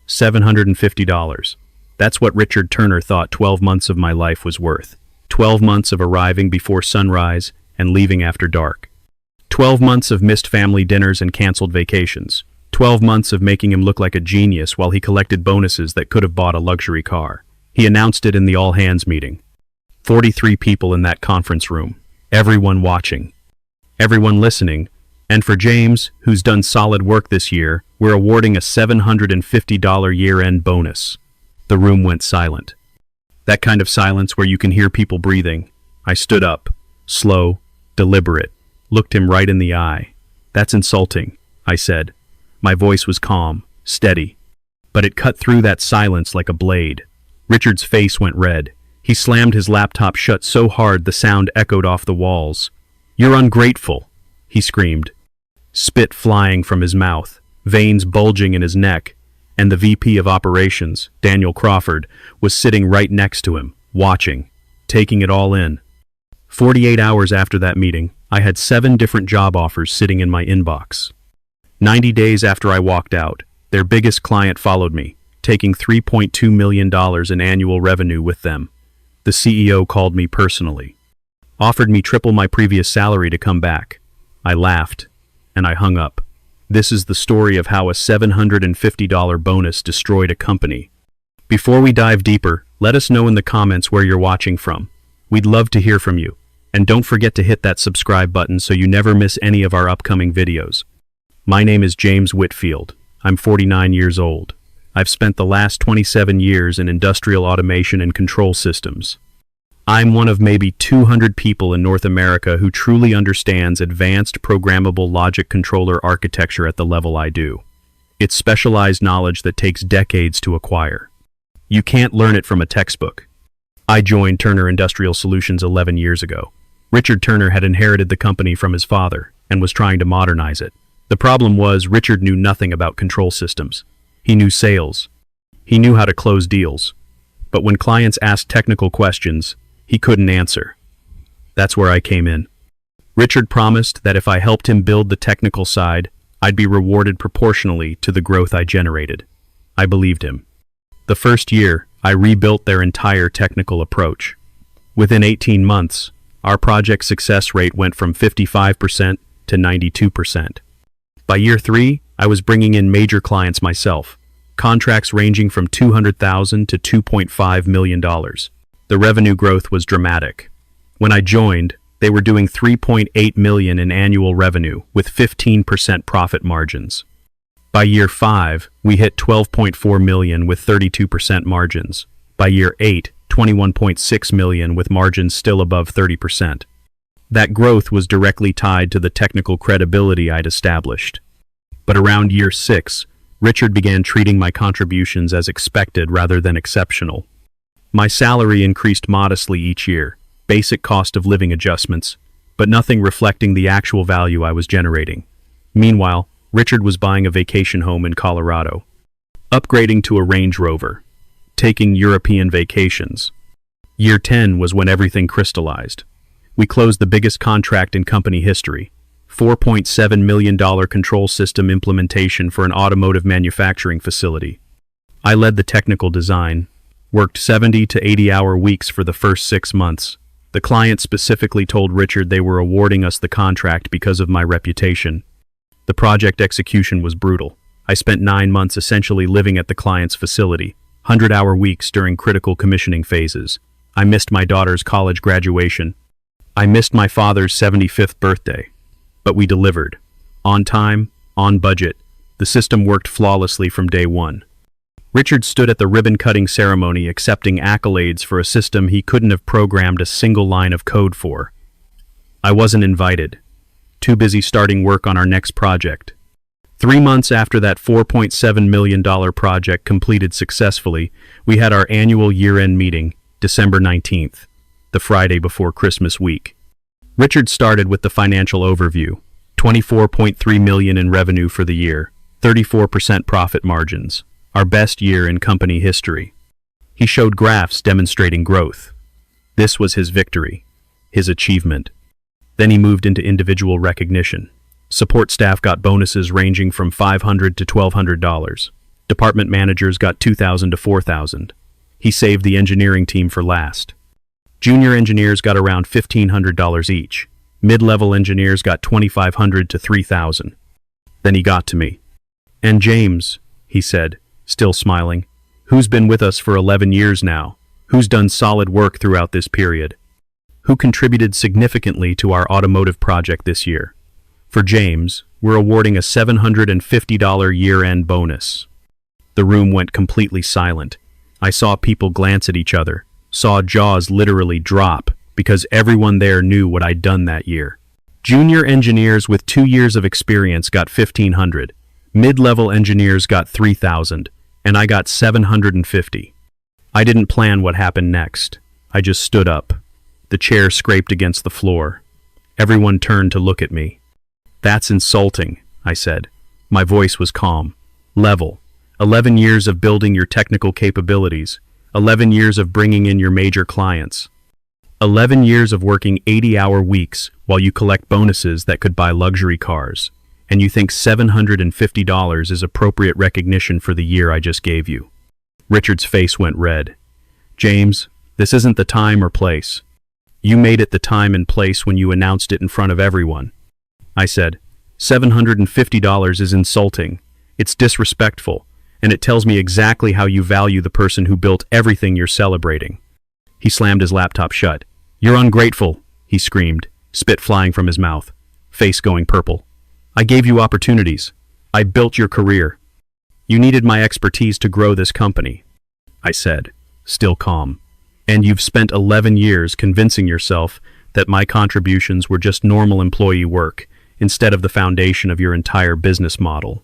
$750. That's what Richard Turner thought 12 months of my life was worth. 12 months of arriving before sunrise and leaving after dark. 12 months of missed family dinners and canceled vacations. 12 months of making him look like a genius while he collected bonuses that could have bought a luxury car. He announced it in the all-hands meeting. 43 people in that conference room. Everyone watching. Everyone listening. And for James, who's done solid work this year, we're awarding a $750 year-end bonus. The room went silent. That kind of silence where you can hear people breathing. I stood up, slow, deliberate, looked him right in the eye. "That's insulting," I said. My voice was calm, steady. But it cut through that silence like a blade. Richard's face went red. He slammed his laptop shut so hard the sound echoed off the walls. "You're ungrateful," he screamed. Spit flying from his mouth, veins bulging in his neck, and the VP of Operations, Daniel Crawford, was sitting right next to him, watching, taking it all in. 48 hours after that meeting, I had 7 different job offers sitting in my inbox. 90 days after I walked out, their biggest client followed me, taking $3.2 million in annual revenue with them. The CEO called me personally, offered me triple my previous salary to come back. I laughed, and I hung up. This is the story of how a $750 bonus destroyed a company. Before we dive deeper, let us know in the comments where you're watching from. We'd love to hear from you. And don't forget to hit that subscribe button so you never miss any of our upcoming videos. My name is James Whitfield. I'm 49 years old. I've spent the last 27 years in industrial automation and control systems. I'm one of maybe 200 people in North America who truly understands advanced programmable logic controller architecture at the level I do. It's specialized knowledge that takes decades to acquire. You can't learn it from a textbook. I joined Turner Industrial Solutions 11 years ago. Richard Turner had inherited the company from his father and was trying to modernize it. The problem was Richard knew nothing about control systems. He knew sales. He knew how to close deals. But when clients asked technical questions, he couldn't answer. That's where I came in. Richard promised that if I helped him build the technical side, I'd be rewarded proportionally to the growth I generated. I believed him. The first year, I rebuilt their entire technical approach. Within 18 months, our project success rate went from 55% to 92%. By year 3, I was bringing in major clients myself, contracts ranging from $200,000 to $2.5 million. The revenue growth was dramatic. When I joined, they were doing $3.8 million in annual revenue with 15% profit margins. By year 5, we hit $12.4 million with 32% margins. By year 8, $21.6 million with margins still above 30%. That growth was directly tied to the technical credibility I'd established. But around year 6, Richard began treating my contributions as expected rather than exceptional. My salary increased modestly each year, basic cost of living adjustments, but nothing reflecting the actual value I was generating. Meanwhile, Richard was buying a vacation home in Colorado, upgrading to a Range Rover, taking European vacations. Year 10 was when everything crystallized. We closed the biggest contract in company history, $4.7 million control system implementation for an automotive manufacturing facility. I led the technical design, worked 70 to 80-hour weeks for the first 6 months. The client specifically told Richard they were awarding us the contract because of my reputation. The project execution was brutal. I spent 9 months essentially living at the client's facility, 100-hour weeks during critical commissioning phases. I missed my daughter's college graduation. I missed my father's 75th birthday. But we delivered. On time, on budget. The system worked flawlessly from day one. Richard stood at the ribbon-cutting ceremony accepting accolades for a system he couldn't have programmed a single line of code for. I wasn't invited. Too busy starting work on our next project. 3 months after that $4.7 million project completed successfully, we had our annual year-end meeting, December 19th, the Friday before Christmas week. Richard started with the financial overview. $24.3 million in revenue for the year, 34% profit margins. Our best year in company history. He showed graphs demonstrating growth. This was his victory, his achievement. Then he moved into individual recognition. Support staff got bonuses ranging from $500 to $1,200. Department managers got $2,000 to $4,000. He saved the engineering team for last. Junior engineers got around $1,500 each. Mid-level engineers got $2,500 to $3,000. Then he got to me. "And James," he said, still smiling, "who's been with us for 11 years now? Who's done solid work throughout this period? Who contributed significantly to our automotive project this year?" For James, we're awarding a $750 year-end bonus. The room went completely silent. I saw people glance at each other, saw jaws literally drop, because everyone there knew what I'd done that year. Junior engineers with 2 years of experience got $1,500, mid-level engineers got $3,000, and I got $750. I didn't plan what happened next. I just stood up. The chair scraped against the floor. Everyone turned to look at me. "That's insulting," I said. My voice was calm. "Level. 11 years of building your technical capabilities. 11 years of bringing in your major clients. 11 years of working 80-hour weeks while you collect bonuses that could buy luxury cars. And you think $750 is appropriate recognition for the year I just gave you." Richard's face went red. "James, this isn't the time or place. You made it the time and place when you announced it in front of everyone." I said, "$750 is insulting. It's disrespectful, and it tells me exactly how you value the person who built everything you're celebrating." He slammed his laptop shut. "You're ungrateful," he screamed, spit flying from his mouth, face going purple. "I gave you opportunities. I built your career. You needed my expertise to grow this company," I said, still calm. "And you've spent 11 years convincing yourself that my contributions were just normal employee work instead of the foundation of your entire business model."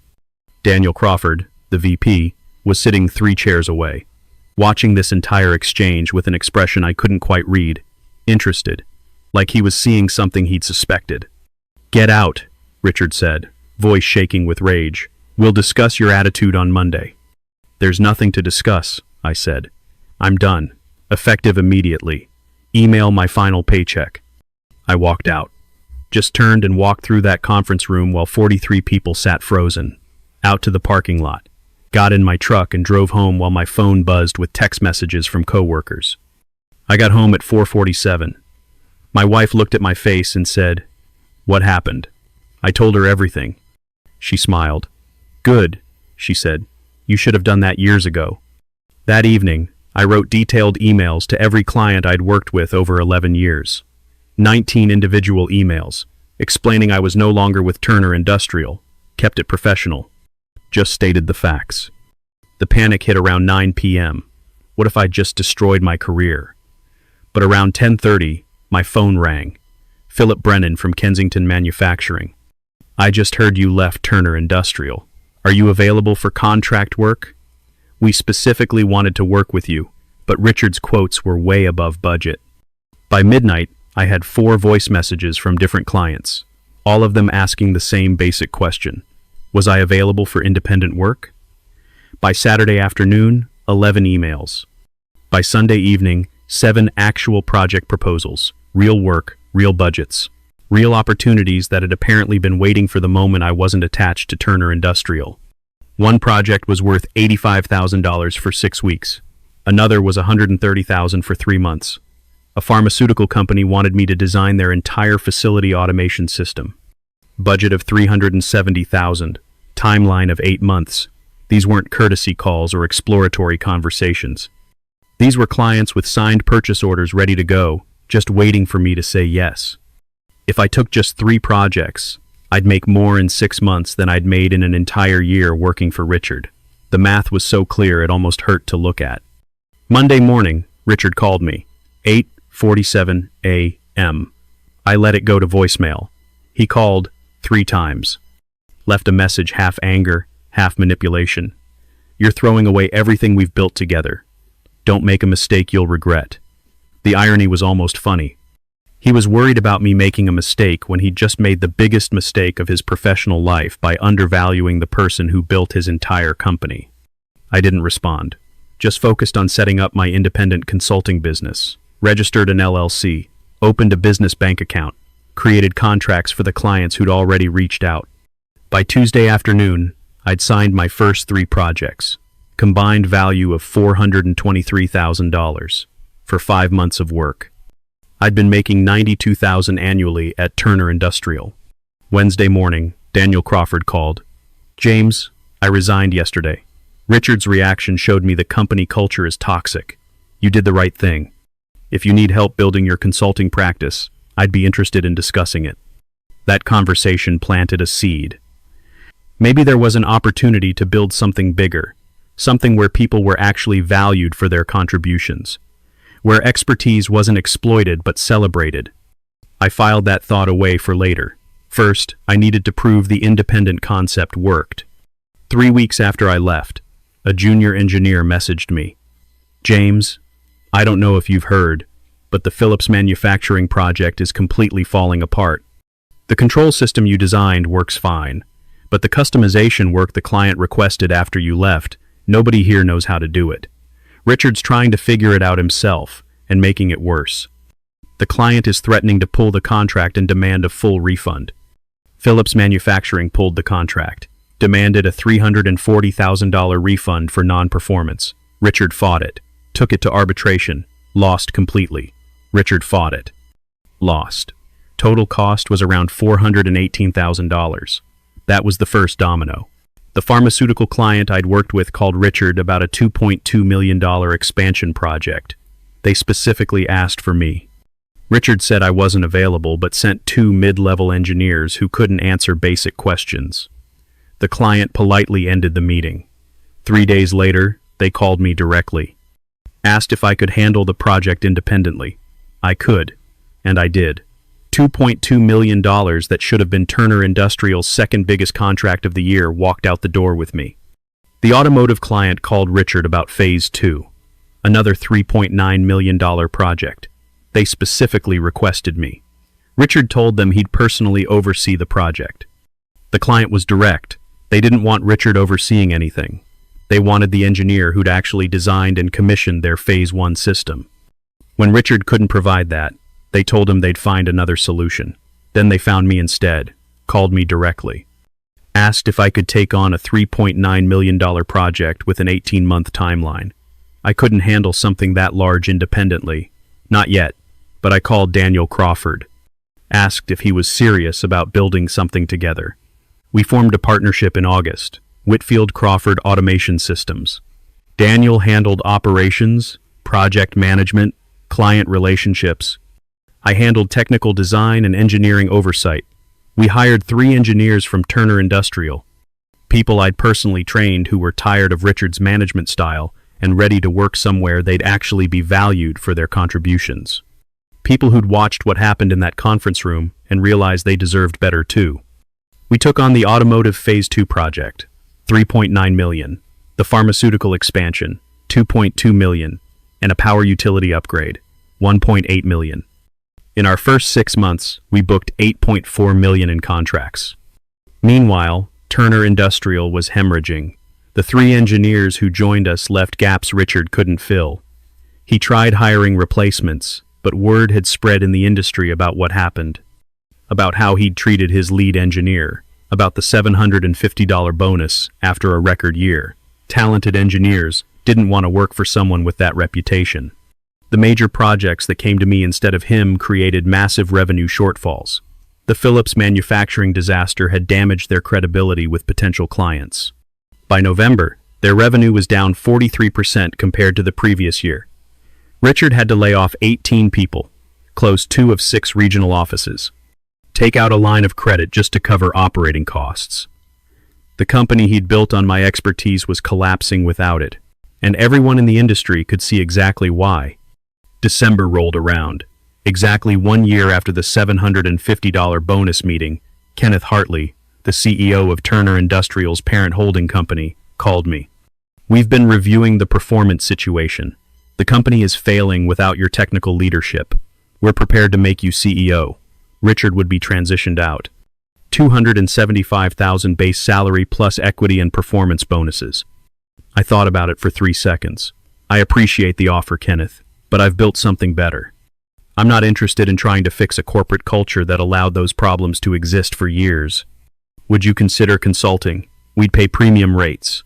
Daniel Crawford, the VP, was sitting 3 chairs away, watching this entire exchange with an expression I couldn't quite read, interested, like he was seeing something he'd suspected. "Get out," Richard said, voice shaking with rage. "We'll discuss your attitude on Monday." "There's nothing to discuss," I said. "I'm done. Effective immediately. Email my final paycheck." I walked out. Just turned and walked through that conference room while 43 people sat frozen. Out to the parking lot. Got in my truck and drove home while my phone buzzed with text messages from coworkers. I got home at 4:47. My wife looked at my face and said, "What happened?" I told her everything. She smiled. "Good," she said. "You should have done that years ago." That evening, I wrote detailed emails to every client I'd worked with over 11 years. 19 individual emails, explaining I was no longer with Turner Industrial, kept it professional. Just stated the facts. The panic hit around 9 p.m. What if I'd just destroyed my career? But around 10:30, my phone rang. Philip Brennan from Kensington Manufacturing. "I just heard you left Turner Industrial. Are you available for contract work? We specifically wanted to work with you, but Richard's quotes were way above budget." By midnight, I had 4 voice messages from different clients, all of them asking the same basic question. Was I available for independent work? By Saturday afternoon, 11 emails. By Sunday evening, 7 actual project proposals, real work, real budgets, real opportunities that had apparently been waiting for the moment I wasn't attached to Turner Industrial. One project was worth $85,000 for 6 weeks. Another was $130,000 for 3 months. A pharmaceutical company wanted me to design their entire facility automation system. Budget of $370,000. Timeline of 8 months. These weren't courtesy calls or exploratory conversations. These were clients with signed purchase orders ready to go, just waiting for me to say yes. If I took just 3 projects, I'd make more in 6 months than I'd made in an entire year working for Richard. The math was so clear it almost hurt to look at. Monday morning, Richard called me. 8:47 a.m. I let it go to voicemail. He called 3 times. Left a message half anger, half manipulation. "You're throwing away everything we've built together. Don't make a mistake you'll regret." The irony was almost funny. He was worried about me making a mistake when he'd just made the biggest mistake of his professional life by undervaluing the person who built his entire company. I didn't respond. Just focused on setting up my independent consulting business, registered an LLC, opened a business bank account, created contracts for the clients who'd already reached out. By Tuesday afternoon, I'd signed my first 3 projects. Combined value of $423,000 for 5 months of work. I'd been making $92,000 annually at Turner Industrial. Wednesday morning, Daniel Crawford called. "James, I resigned yesterday. Richard's reaction showed me the company culture is toxic. You did the right thing. If you need help building your consulting practice, I'd be interested in discussing it." That conversation planted a seed. Maybe there was an opportunity to build something bigger, something where people were actually valued for their contributions, where expertise wasn't exploited but celebrated. I filed that thought away for later. First, I needed to prove the independent concept worked. 3 weeks after I left, a junior engineer messaged me. "James, I don't know if you've heard, but the Philips manufacturing project is completely falling apart. The control system you designed works fine, but the customization work the client requested after you left, nobody here knows how to do it. Richard's trying to figure it out himself and making it worse. The client is threatening to pull the contract and demand a full refund." Philips Manufacturing pulled the contract, demanded a $340,000 refund for non-performance. Richard fought it, took it to arbitration, lost completely. Richard fought it, lost. Total cost was around $418,000. That was the first domino. The pharmaceutical client I'd worked with called Richard about a $2.2 million expansion project. They specifically asked for me. Richard said I wasn't available but sent 2 mid-level engineers who couldn't answer basic questions. The client politely ended the meeting. 3 days later, they called me directly. Asked if I could handle the project independently. I could, and I did. $2.2 million that should have been Turner Industrial's second biggest contract of the year walked out the door with me. The automotive client called Richard about Phase 2, another $3.9 million project. They specifically requested me. Richard told them he'd personally oversee the project. The client was direct. They didn't want Richard overseeing anything. They wanted the engineer who'd actually designed and commissioned their Phase 1 system. When Richard couldn't provide that, they told him they'd find another solution. Then they found me instead, called me directly. Asked if I could take on a $3.9 million project with an 18-month timeline. I couldn't handle something that large independently. Not yet, but I called Daniel Crawford. Asked if he was serious about building something together. We formed a partnership in August, Whitfield Crawford Automation Systems. Daniel handled operations, project management, client relationships. I handled technical design and engineering oversight. We hired 3 engineers from Turner Industrial, people I'd personally trained who were tired of Richard's management style and ready to work somewhere they'd actually be valued for their contributions. People who'd watched what happened in that conference room and realized they deserved better too. We took on the automotive Phase 2 project, $3.9 million, the pharmaceutical expansion, $2.2 million, and a power utility upgrade, $1.8 million. In our first 6 months, we booked $8.4 million in contracts. Meanwhile, Turner Industrial was hemorrhaging. The 3 engineers who joined us left gaps Richard couldn't fill. He tried hiring replacements, but word had spread in the industry about what happened, about how he'd treated his lead engineer, about the $750 bonus after a record year. Talented engineers didn't want to work for someone with that reputation. The major projects that came to me instead of him created massive revenue shortfalls. The Philips manufacturing disaster had damaged their credibility with potential clients. By November, their revenue was down 43% compared to the previous year. Richard had to lay off 18 people, close 2 of 6 regional offices, take out a line of credit just to cover operating costs. The company he'd built on my expertise was collapsing without it, and everyone in the industry could see exactly why. December rolled around. Exactly 1 year after the $750 bonus meeting, Kenneth Hartley, the CEO of Turner Industrial's parent holding company, called me. "We've been reviewing the performance situation. The company is failing without your technical leadership. We're prepared to make you CEO." Richard would be transitioned out. $275,000 base salary plus equity and performance bonuses. I thought about it for 3 seconds. "I appreciate the offer, Kenneth, but I've built something better. I'm not interested in trying to fix a corporate culture that allowed those problems to exist for years. Would you consider consulting? We'd pay premium rates."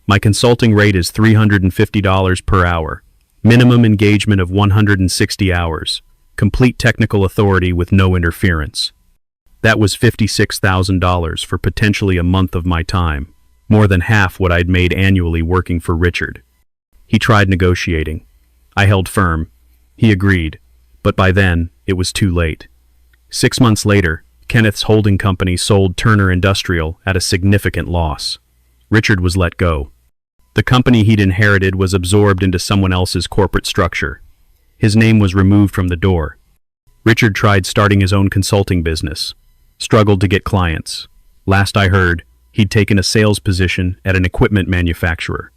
My consulting rate is $350 per hour. Minimum engagement of 160 hours. Complete technical authority with no interference. That was $56,000 for potentially a month of my time, more than half what I'd made annually working for Richard. He tried negotiating. I held firm. He agreed, but by then, it was too late. 6 months later, Kenneth's holding company sold Turner Industrial at a significant loss. Richard was let go. The company he'd inherited was absorbed into someone else's corporate structure. His name was removed from the door. Richard tried starting his own consulting business. Struggled to get clients. Last I heard, he'd taken a sales position at an equipment manufacturer.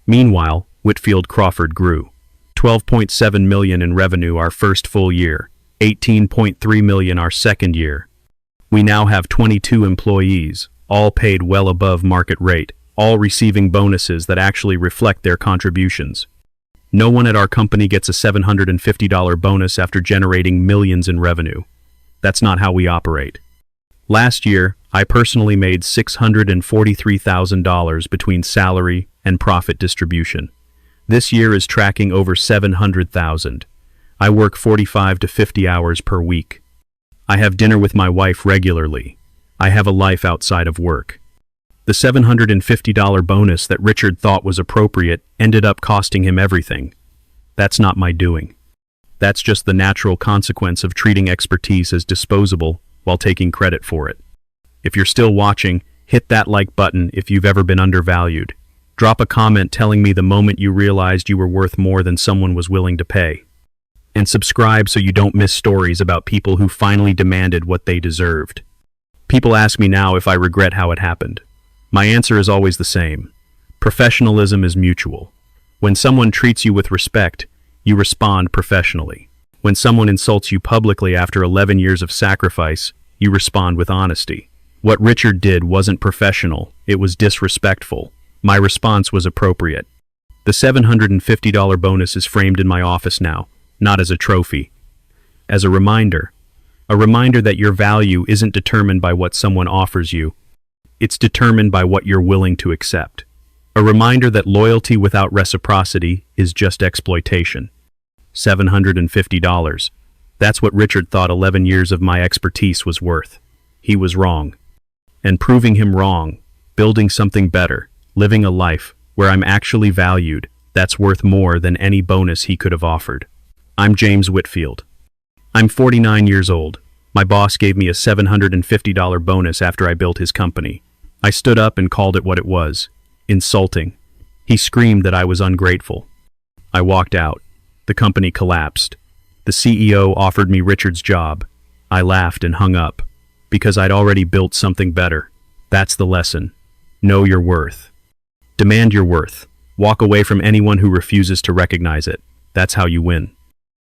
Meanwhile, Whitfield Crawford grew. 12.7 million in revenue our first full year, 18.3 million our second year. We now have 22 employees, all paid well above market rate, all receiving bonuses that actually reflect their contributions. No one at our company gets a $750 bonus after generating millions in revenue. That's not how we operate. Last year, I personally made $643,000 between salary and profit distribution. This year is tracking over $700,000. I work 45 to 50 hours per week. I have dinner with my wife regularly. I have a life outside of work. The $750 bonus that Richard thought was appropriate ended up costing him everything. That's not my doing. That's just the natural consequence of treating expertise as disposable while taking credit for it. If you're still watching, hit that like button if you've ever been undervalued. Drop a comment telling me the moment you realized you were worth more than someone was willing to pay. And subscribe so you don't miss stories about people who finally demanded what they deserved. People ask me now if I regret how it happened. My answer is always the same. Professionalism is mutual. When someone treats you with respect, you respond professionally. When someone insults you publicly after 11 years of sacrifice, you respond with honesty. What Richard did wasn't professional, it was disrespectful. My response was appropriate. The $750 bonus is framed in my office now, not as a trophy. As a reminder that your value isn't determined by what someone offers you. It's determined by what you're willing to accept. A reminder that loyalty without reciprocity is just exploitation. $750. That's what Richard thought 11 years of my expertise was worth. He was wrong. And proving him wrong, building something better, living a life where I'm actually valued, that's worth more than any bonus he could have offered. I'm James Whitfield. I'm 49 years old. My boss gave me a $750 bonus after I built his company. I stood up and called it what it was. Insulting. He screamed that I was ungrateful. I walked out. The company collapsed. The CEO offered me Richard's job. I laughed and hung up. Because I'd already built something better. That's the lesson. Know your worth. Demand your worth. Walk away from anyone who refuses to recognize it. That's how you win.